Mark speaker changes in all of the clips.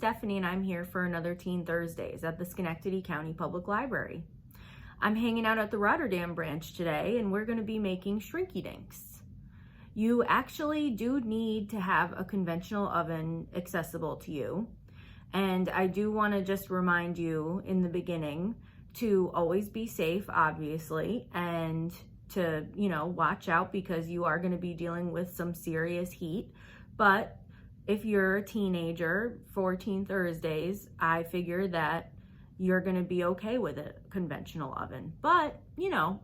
Speaker 1: Stephanie and I'm here for another Teen Thursdays at the Schenectady County Public Library. I'm hanging out at the Rotterdam branch today and we're going to be making Shrinky Dinks. You actually do need to have a conventional oven accessible to you. And I do want to just remind you in the beginning to always be safe, obviously, and to, watch out because you are going to be dealing with some serious heat. But if you're a teenager for Teen Thursdays, I figure that you're going to be okay with a conventional oven. But,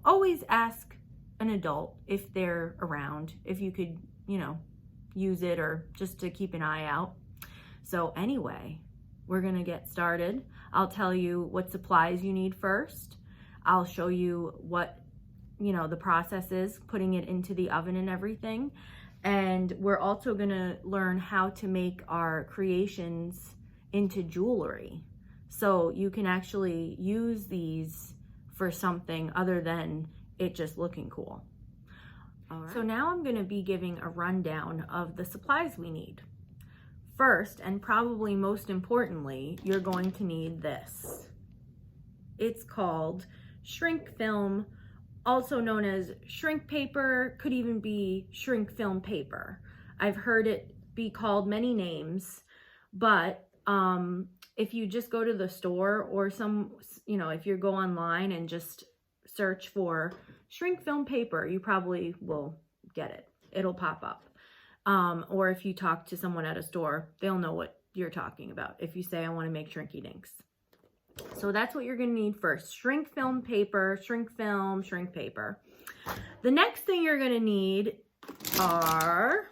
Speaker 1: always ask an adult if they're around, if you could, use it or just to keep an eye out. So anyway, we're going to get started. I'll tell you what supplies you need first. I'll show you what, the process is, putting it into the oven and everything. And we're also going to learn how to make our creations into jewelry. So you can actually use these for something other than it just looking cool. All right. So now I'm going to be giving a rundown of the supplies we need. First, and probably most importantly, you're going to need this. It's called shrink film, also known as shrink paper, could even be shrink film paper. I've heard it be called many names, but if you just go to the store or if you go online and just search for shrink film paper, you probably will get it. It'll pop up. Or if you talk to someone at a store, they'll know what you're talking about if you say, I want to make Shrinky Dinks. So that's what you're going to need first. Shrink film paper, shrink film, shrink paper. The next thing you're going to need are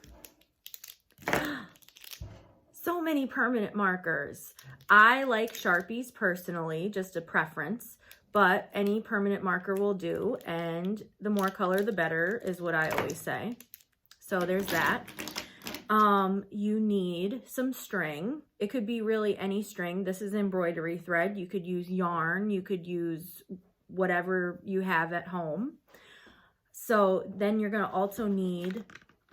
Speaker 1: so many permanent markers. I like Sharpies personally, just a preference, but any permanent marker will do. And the more color, the better is what I always say. So there's that. You need some string. It could be really any string. This is embroidery thread. You could use yarn. You could use whatever you have at home. So then you're going to also need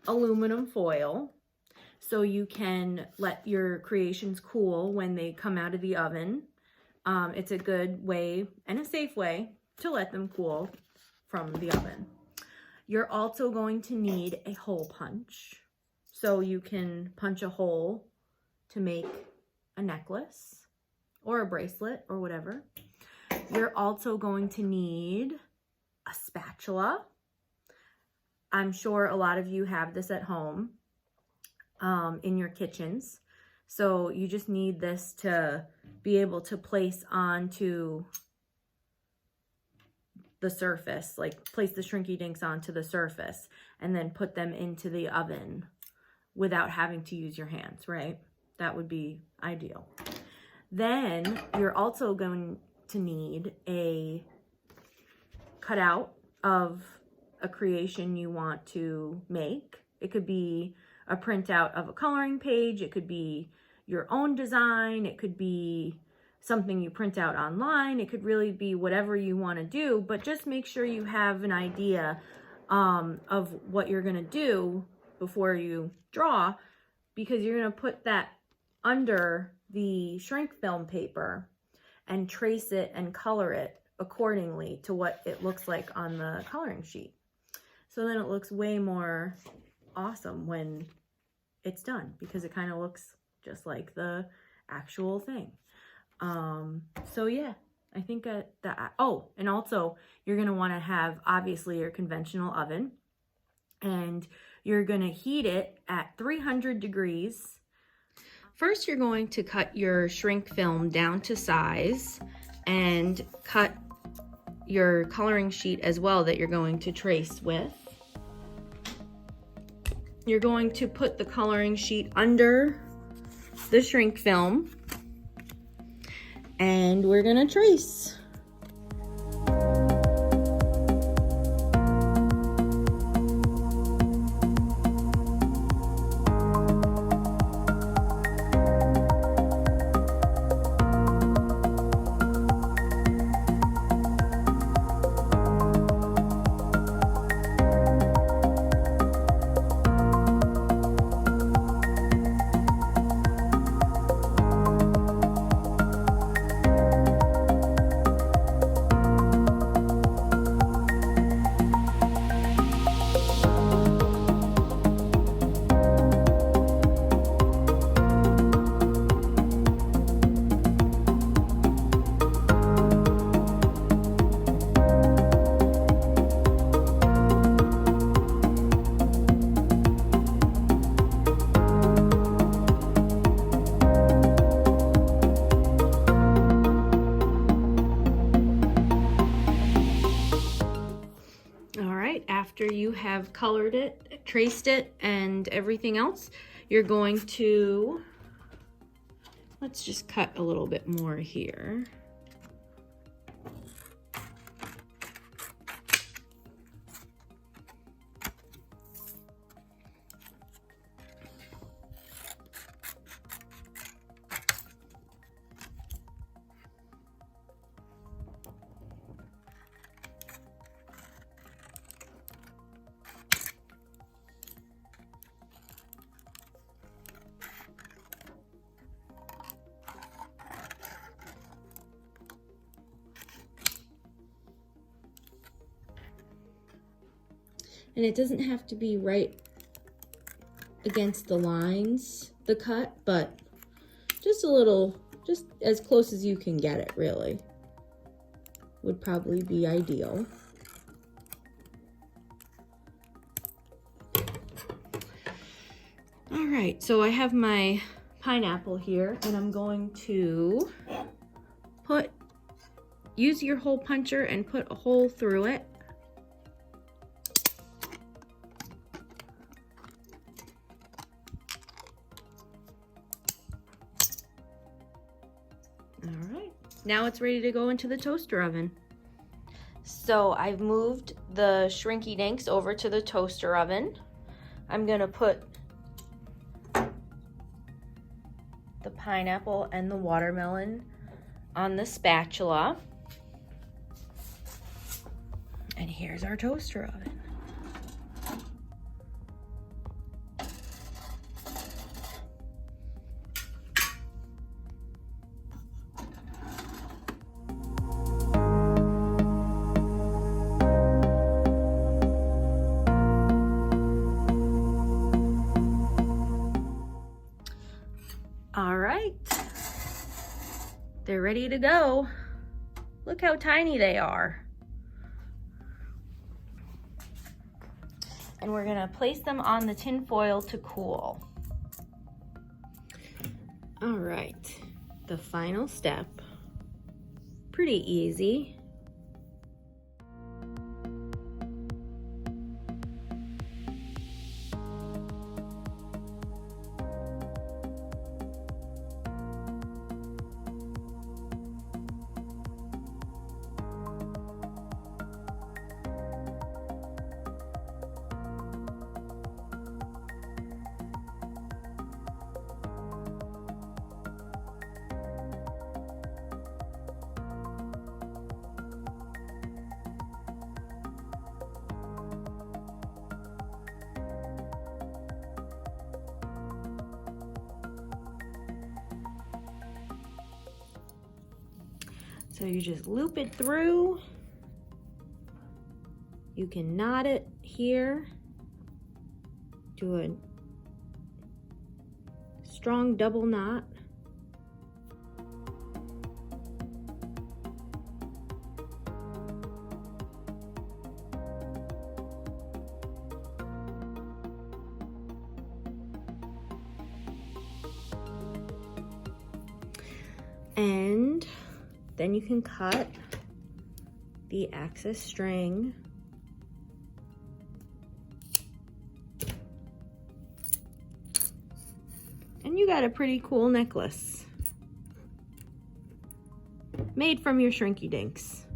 Speaker 1: aluminum foil so you can let your creations cool when they come out of the oven. It's a good way and a safe way to let them cool from the oven. You're also going to need a hole punch. So you can punch a hole to make a necklace or a bracelet or whatever. You're also going to need a spatula. I'm sure a lot of you have this at home in your kitchens. So you just need this to be able to place onto the surface, like place the Shrinky Dinks onto the surface and then put them into the oven without having to use your hands, right? That would be ideal. Then you're also going to need a cutout of a creation you want to make. It could be a printout of a coloring page. It could be your own design. It could be something you print out online. It could really be whatever you want to do, but just make sure you have an idea of what you're going to do before you draw, because you're going to put that under the shrink film paper and trace it and color it accordingly to what it looks like on the coloring sheet. So then it looks way more awesome when it's done because it kind of looks just like the actual thing. So yeah, I think that, oh, and also you're going to want to have obviously your conventional oven, and you're going to heat it at 300 degrees. First, you're going to cut your shrink film down to size and cut your coloring sheet as well that you're going to trace with. You're going to put the coloring sheet under the shrink film and we're going to trace. after you have colored it, traced it, and everything else, you're going to, let's just cut a little bit more here. And it doesn't have to be right against the lines, the cut, but just a little, just as close as you can get it, really, would probably be ideal. All right, so I have my pineapple here, and I'm going to use your hole puncher and put a hole through it. Now it's ready to go into the toaster oven. So I've moved the Shrinky Dinks over to the toaster oven. I'm gonna put the pineapple and the watermelon on the spatula. And here's our toaster oven. All right, they're ready to go. Look how tiny they are. And we're gonna place them on the tin foil to cool. All right, the final step, pretty easy. So you just loop it through. You can knot it here. Do a strong double knot. And then you can cut the excess string. And you got a pretty cool necklace made from your Shrinky Dinks.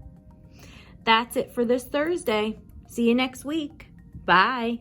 Speaker 1: That's it for this Thursday. See you next week. Bye.